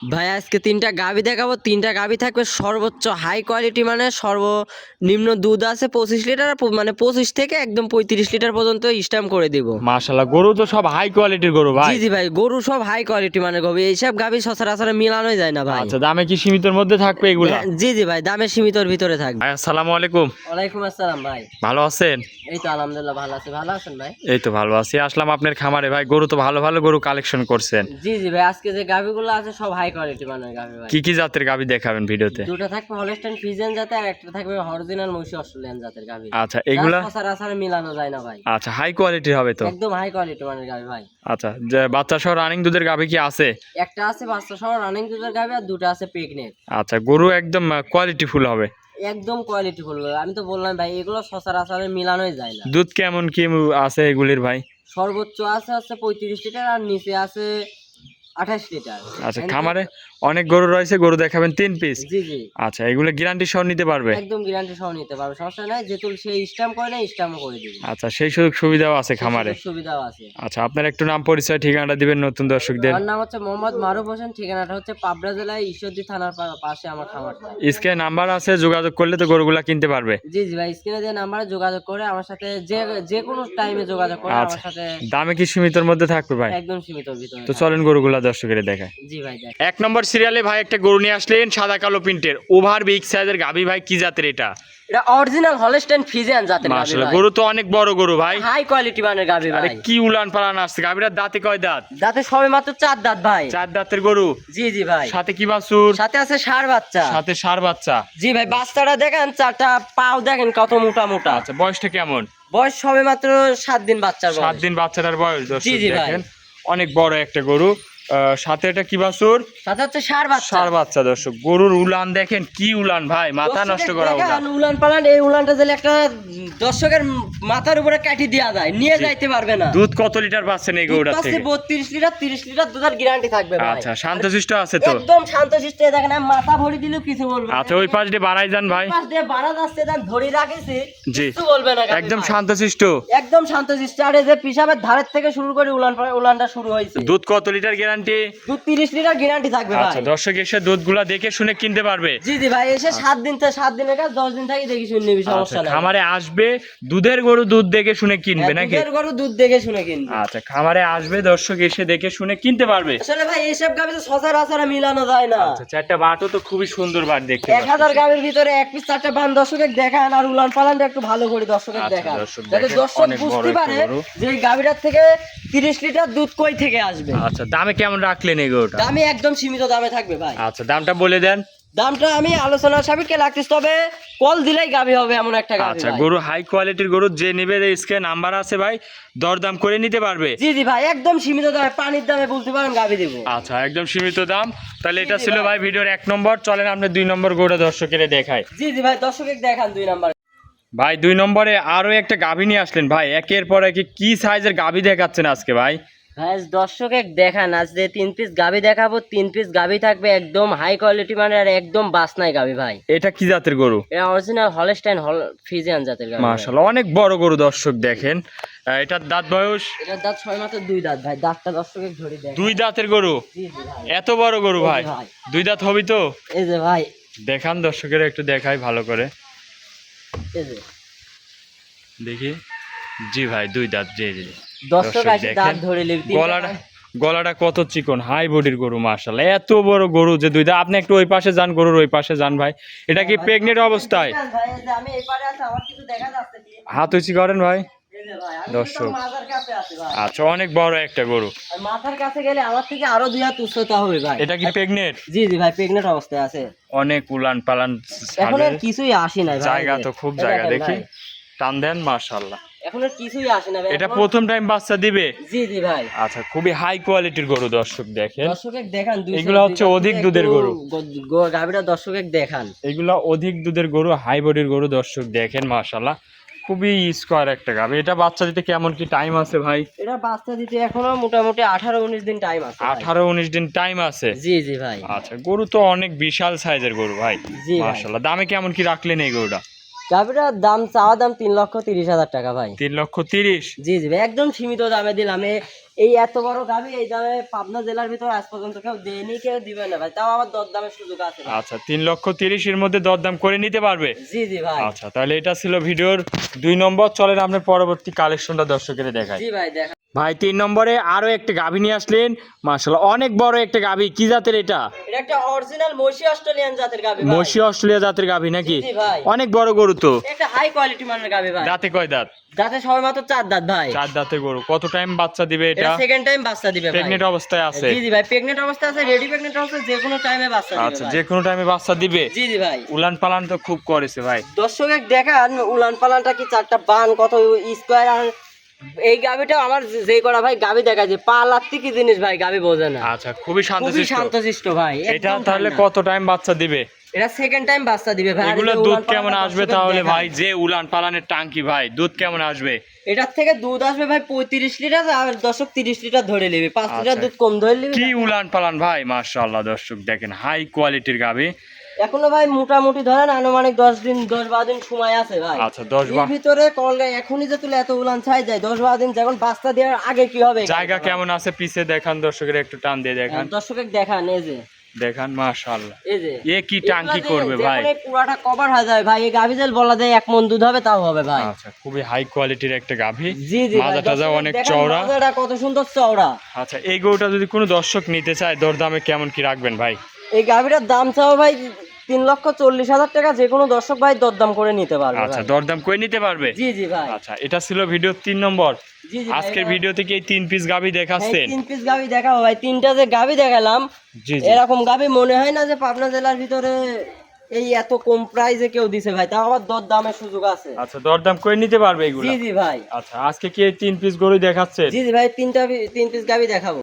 ভাই আজকে তিনটা গাভী দেখাবো। তিনটা গাভী থাকবে সর্বোচ্চ হাই কোয়ালিটি, মানে সর্বনিম্ন দুধ আছে 25 লিটার, মানে 25 থেকে একদম 35 লিটার পর্যন্ত স্ট্যাম্প করে দিব। মাশাআল্লাহ, গরু তো সব হাই কোয়ালিটির গরু ভাই। জি জি ভাই, গরু সব হাই কোয়ালিটি মানে গরু, এইসব গাভী সচরাচর মিলানোই যায় না ভাই। আচ্ছা, দামে কি সীমিতর মধ্যে থাকবে এগুলা? জি জি ভাই, দামের সীমিতর ভিতরে থাকবে। ভাই আসসালামু আলাইকুম। ওয়ালাইকুম আসসালাম ভাই। ভালো আছেন? এই তো আলহামদুলিল্লাহ ভালো আছি, ভালো আছেন ভাই? এই তো ভালো আছি। আসলাম আপনার খামারে ভাই, গরু তো ভালো ভালো গরু কালেকশন করছেন। জি জি ভাই, আজকে যে গাভীগুলো আছে সব হাই কোয়ালিটি মানে গাভী ভাই। কি কি জাতের গাভী দেখাবেন ভিডিওতে? দুটো থাকবে হলস্টাইন ফ্রিজিয়ান জাতের, আর একটা থাকবে অরিজিনাল মহিষী অস্ট্রেলিয়ান জাতের গাভী। আচ্ছা, এগুলা সচরাচর মিলানো যায় না ভাই। আচ্ছা, হাই কোয়ালিটির হবে তো? একদম হাই কোয়ালিটি মানে গাভী ভাই। আচ্ছা, যে বাচ্চা সহ রানিং দুধের গাভী কি আছে? একটা আছে বাচ্চা সহ রানিং দুধের গাভী, আর দুটো আছে প্রেগনেন্ট। আচ্ছা, গরু একদম কোয়ালিটি ফুল হবে? একদম কোয়ালিটি ফুল। আমি তো বললাম ভাই, এগুলো সচরাচর মিলানোই যায় না। দুধ কেমন কি আছে এগুলির ভাই? সর্বোচ্চ আছে 35 লিটার, আর নিচে আছে 28 লিটার। আচ্ছা, খামারে অনেক গরু রয়েছে, গরু দেখাবেন 3 পিস? জি জি, আচ্ছা, এগুলো গ্যারান্টি সহ নিতে পারবে? একদম গ্যারান্টি সহ নিতে পারবে, সমস্যা নাই। যেহেতু সেই স্ট্যাম্প করে না, স্ট্যাম্প করে দিবে। আচ্ছা, সেই সুযোগ সুবিধাও আছে খামারে? সুবিধাও আছে। আচ্ছা, আপনার একটু নাম পরিচয় ঠিকানাটা দিবেন নতুন দর্শকদের। আমার নাম হচ্ছে মোহাম্মদ মারুফ হোসেন, ঠিকানাটা হচ্ছে পাবনা জেলায় ঈশ্বরদী থানার পাশে আমার খামারটা। স্ক্রিনে নাম্বার আছে, যোগাযোগ করলে তো গরুগুলা কিনতে পারবে? জি জি ভাই, স্ক্রিনে যে নাম্বারে যোগাযোগ করে আমার সাথে যে কোনো টাইমে যোগাযোগ করে আচ্ছা, আমার সাথে। দামে কি সীমিতর মধ্যে থাকবে ভাই? একদম সীমিতর ভিতরে তো থাকবে। চলেন গরুগুলা দর্শকের দেখায়। জি ভাই দেখ। 1 নম্বর সিরিয়ালে ভাই একটা গরু নিয়ে আসলেন, সাদা কালো প্রিন্টের ওভার বিগ সাইজের গাভী ভাই, কি জাতের এটা? এটা অরিজিনাল হলস্টাইন ফ্রিজিয়ান জাতের গাভী মাশাআল্লাহ, ভাই। গরু তো অনেক বড় গরু ভাই। হাই কোয়ালিটি মানের গাভী আরে ভাই। কি উলান পালান আসছে, গাভীটার দাঁতে কয় দাঁত? দাঁতে সবে মাত্র 4 দাঁত ভাই। 4 দাঁতের গরু। জি জি ভাই, সাথে কি বাছুর? সাথে আছে ষাঁড় বাচ্চা। সাথে ষাঁড় বাচ্চা। জি ভাই, বাচ্চাটা দেখেন, চারটা পাও দেখেন কত মোটা মোটা। আচ্ছা, বয়সটা কেমন? বয়স সবে মাত্র 7 দিন বাচ্চার বয়স। 7 দিন বাচ্চাটার বয়স। জি দর্শক জি ভাই। দেখেন, অনেক বড় একটা গরু। সাথে এটা কি বাছুর? সাথে হচ্ছে ষাঁড় বাচ্চা। ষাঁড় বাচ্চা। দর্শক, গরুর উলান দেখেন, কি উলান ভাই, মাথা নষ্ট করা উলান। দেখেন, উলান পালান, এই উলানটা দিলে একটা দর্শকের মাথার উপরে কাটি দেওয়া যায়, নিয়ে যাইতে পারবে না। দুধ কত লিটার পাচ্ছেন এই গরুটার থেকে? 32 লিটার 30 লিটার দুধের গ্যারান্টি থাকবে ভাই। আচ্ছা, শান্তশিষ্ট আছে তো? একদম শান্তশিষ্ট। দেখেন আমি মাথা ভরি দিলেও কিছু বলবে না। আচ্ছা, ওই পাশ দিয়ে বাড়াই যান ভাই। পাশ দিয়ে বাড়া যাচ্ছে, দেন ধরে রাখেছি, জি, কিছু বলবে না গাভী একদম ভাই। শান্তশিষ্ট। একদম শান্তশিষ্ট। আর এই যে পিশাবের ধারের থেকে শুরু করে উলানটা শুরু হয়েছে। দুধ কত লিটার গ্যারান্টি? দুধ 30 লিটার গ্যারান্টি থাকবে ভাই। আচ্ছা, দর্শক এসে দুধগুলা দেখে শুনে কিনতে পারবে? জি জি ভাই, এসে 7 দিনের কাজ 10 দিন থাকি দেখি শুনে নিবি, সমস্যা আচ্ছা, নাই। খামারে আসবে, দুধের গরু দুধ দেখে শুনে কিনবে নাকি? দুধের গরু দুধ দেখে শুনে কিনবে। আচ্ছা, খামারে আসবে, দর্শক এসে দেখে শুনে কিনতে পারবে। আসলে ভাই এইসব গাভী তো সচরাচর মিলানো যায় না। আচ্ছা, 4টা বাটও তো খুবই সুন্দর বাট দেখতে 1000 গাভীর ভিতরে এক পিস 4টা বান দর্শকের দেখান, আর উলান পালানটা একটু ভালো করে দর্শকের আচ্ছা, দেখান, দর্শক যাতে দেখেন, দর্শক অনেক বড় বুঝতে একটা পারে গরু। যে এই গাভীটার থেকে 30 লিটার দুধ কই থেকে আসবে। আচ্ছা, দামে কেমন রাখলেন এই গরুটা? দামে একদম সীমিত দামে থাকবে ভাই। আচ্ছা, দামটা বলে দেন। দামটা আমি আলোচনার সাপেক্ষে লাগতেছে, তবে কল দিলেই গাভী হবে এমন একটা গাভী আচ্ছা, ভাই। গরু হাই কোয়ালিটির গরু, যে নেবে স্ক্রিনে নাম্বার আছে ভাই, দরদাম করে নিতে পারবে। জি জি ভাই, একদম সীমিত দামে, পানির দামে বলতে পারেন গাভী দেবো। আচ্ছা, একদম সীমিত দাম। তাহলে এটা জি ছিল ভাই। ভাই ভিডিওর 1 নম্বর। চলেন আপনি 2 নম্বর গরুটা দর্শকের দেখায়। জি জি ভাই, দর্শকের দেখান 2 নাম্বার। ভাই 2 নম্বরে আরো একটা গাভী নিয়ে আসলেন ভাই, একের পর এক কি সাইজের গাভী দেখাচ্ছেন আজকে ভাই? ভাই দর্শকের দেখান, আজ যে 3 পিস গাভী দেখাবো, 3 পিস গাভী থাকবে একদম হাই কোয়ালিটি মানে, আর একদম বাসনাই গাভী ভাই। এটা কি জাতের গরু? এটা অরিজিনাল হলস্টাইন ফ্রিজিয়ান জাতের গাভী। মাশাআল্লাহ, অনেক বড় গরু। দর্শক দেখেন, এটার দাঁত বয়স? এটার দাঁত 6 মাত্র 2 দাঁত ভাই। দাঁতটা দর্শকের ধরে দেখ। 2 দাঁতের গরু? জি জি ভাই। এত বড় গরু ভাই? এই যে ভাই। 2 দাঁত হবি তো? এই যে ভাই, দেখান দর্শকের একটু দেখাই ভালো করে এই যে দেখি। জি ভাই, 2 দাঁত। জি জি, দর্শক আসি দেখেন, দাঁত ধরে লিবি। গলাটা কত চিকন, হাই বডির গরু। মাশাআল্লাহ, এত বড় গরু যে 2 দাঁত। আপনি একটু ওই পাশে যান, গরুর ওই পাশে যান ভাই। এটা কি প্রেগনেন্ট অবস্থায়? ভাই এই যে আমি এই পারে আছি, আমার কিছু দেখা যাচ্ছে কি? হাত উঁচি করেন ভাই। এই যে ভাই, আমি দর্শক। তো মাথার কাছে আছি ভাই। আচ্ছা, অনেক বড় একটা গরু। আর মাথার কাছে গেলে আমার থেকে আরো 2 হাত উচ্চতা হবে ভাই। এটা কি প্রেগনেন্ট? জি জি ভাই, প্রেগনেন্ট অবস্থায় আছে। অনেক উলান পালান, এখন আর কিছুই আসে না ভাই। জায়গা তো খুব জায়গা। দেখেন দেখি, ভাই, টান দেন। মাশাআল্লাহ, এখন আর কিছুই আসে না ভাই। এটা এখন- প্রথম টাইম বাচ্চা দিবে? জি জি ভাই। আচ্ছা, খুবই হাই কোয়ালিটির গরু। দর্শক দেখেন, দর্শকের দেখান, এগুলো হচ্ছে অধিক দুধের গরু। গাভীটা দর্শকের দেখান। এগুলো অধিক দুধের গরু, হাই বডির গরু। দর্শক দেখেন, মাশাআল্লাহ, খুবই স্কোয়ার একটা গাভী। এটা বাচ্চা দিতে কেমন কি টাইম আছে ভাই? এটা বাচ্চা দিতে এখনো মোটামুটি 18-19 দিন টাইম আছে ভাই। 18-19 দিন টাইম আছে? জি জি ভাই। আচ্ছা, গরু তো অনেক বিশাল সাইজের গরু ভাই। জি ভাই। মাশাআল্লাহ, দামে কেমন কি রাখলেন এই গরুটা? গাভীটার দাম চাওয়া দাম 3,30,000 টাকা ভাই। 3,30,000? জি জি ভাই, একদম সীমিত দামে দিলাম। এই এত বড় গাভী এই দামে পাবনা জেলার ভিতর আজ পর্যন্ত কেউ দেয়নি, কেউ দিবে না ভাই, তাও আবার দরদামের সুযোগ আছে ভাই। আচ্ছা 3,30,000 এর মধ্যে দরদাম করে নিতে পারবে। জি জি ভাই। আচ্ছা তাহলে এটা ছিল ভিডিওর 2 নম্বর। চলেন আমরা পরবর্তী কালেকশনটা দর্শকের দেখাই। জি ভাই দেখা। ভাই 3 নম্বরে আরো একটা গাভী নিয়ে আসলেন, মাশাআল্লাহ অনেক বড় একটা গাভী। কি জাতের এটা? এটা একটা অরিজিনাল মশি অস্ট্রেলিয়ান জাতের গাভী ভাই। মশি অস্ট্রেলিয়া জাতের গাভী নাকি? জি ভাই। অনেক বড় গরু তো। একটা হাই কোয়ালিটি মানের গাভী ভাই। দাঁতে কয় দাঁত? দাঁতে সবে মাত্র 4 দাঁত ভাই। 4 দাঁতের গরু। কত টাইম বাচ্চা দিবে এটা? এটা সেকেন্ড টাইম বাচ্চা দিবে ভাই। প্রেগনেন্ট অবস্থায় আছে? জি জি ভাই, প্রেগনেন্ট অবস্থায় আছে, রেডি প্রেগনেন্ট অবস্থায় যে কোনো টাইমে বাচ্চা দিবে আচ্ছা ভাই। যে কোনো টাইমে বাচ্চা দিবে। জি জি ভাই। উলান পালান তো খুব করেছে ভাই। দর্শক দেখান উলান পালানটা কি, চারটা বান কত স্কোয়ার। আর এই গাভিটা আমার যে করা ভাই গাভি দেখা যায় পালাত্তি কি জিনিস ভাই, গাভি বোঝে না। আচ্ছা খুবই খুবই শান্তশিষ্ট। শান্তশিষ্ট ভাই। এটা একদম তাহলে ঠান্ডা। কত টাইম বাচ্চা দিবে? এটা সেকেন্ড টাইম বাচ্চা দিবে ভাই। আর এগুলো এই যে দুধ উলান কেমন পালানটা আসবে দর্শকের তাহলে দেখান। ভাই? যে উলান পালানের টাঙ্কি ভাই, দুধ কেমন আসবে? এটার থেকে দুধ আসবে ভাই 35 লিটার, আর দর্শক 30 লিটার ধরে নেবে, 5 লিটার আচ্ছা। দুধ কম ধরে নেবে। কি উলান পালান ভাই, মাশাআল্লাহ। দর্শক দেখেন হাই কোয়ালিটির গাভী। এখনো ভাই মোটামুটি ধরেন আনুমানিক 10-12 দিন সময় আছে ভাই। আচ্ছা 10-12 এর ভিতরে কলগা এখনই যে তুলে এত উলান ছাই যায়, 10-12 দিন যখন বাচ্চা দেওয়ার আগে কি হবে। জায়গা কেমন আছে পিছে দেখান, দর্শকের একটু টান দিয়ে দেখান। দর্শকের দেখান, এই যে দেখান মাশাআল্লাহ। এই যে এ কি টাঙ্কি করবে ভাই? এই পুরাটা কভার হয়ে যায় ভাই। এই গাভী জেল বলা যায় 1 মণ দুধ হবে, তাও হবে ভাই। আচ্ছা খুবই হাই কোয়ালিটির একটা গাভী। জি জি ভাই, মাজা টাজা দর্শকের অনেক দেখান চওড়া। মাজাটা কত সুন্দর চওড়া। আচ্ছা এই গরুটা যদি কোনো দর্শক নিতে চায় দরদামে কেমন কি রাখবেন ভাই? এই গাভীটার দাম চাও ভাই 3,40,000 টাকা। যে কোনো দর্শক ভাই দরদাম করে নিতে পারবে আচ্ছা ভাই। দরদাম করে নিতে পারবে। জি জি ভাই। আচ্ছা এটা ছিল ভিডিও 3 নম্বর। জি জি আজকের ভাই, ভিডিও থেকে এই 3 পিস গাভী দেখাচ্ছেন। 3 পিস গাভী দেখাবো ভাই। 3টা যে গাভী দেখালাম, জি জি। এরকম গাভী মনে হয় না যে পাবনা জেলার ভিতরে এই এত কম প্রাইসে কেউ দিছে ভাই, তাও আবার দরদামের সুযোগ আছে। আচ্ছা দরদাম করে নিতে পারবে এগুলো। জি জি ভাই। আচ্ছা আজকে কি এই 3 পিস গরু দেখাচ্ছেন? জি জি ভাই, 3 পিস গাভী দেখাবো।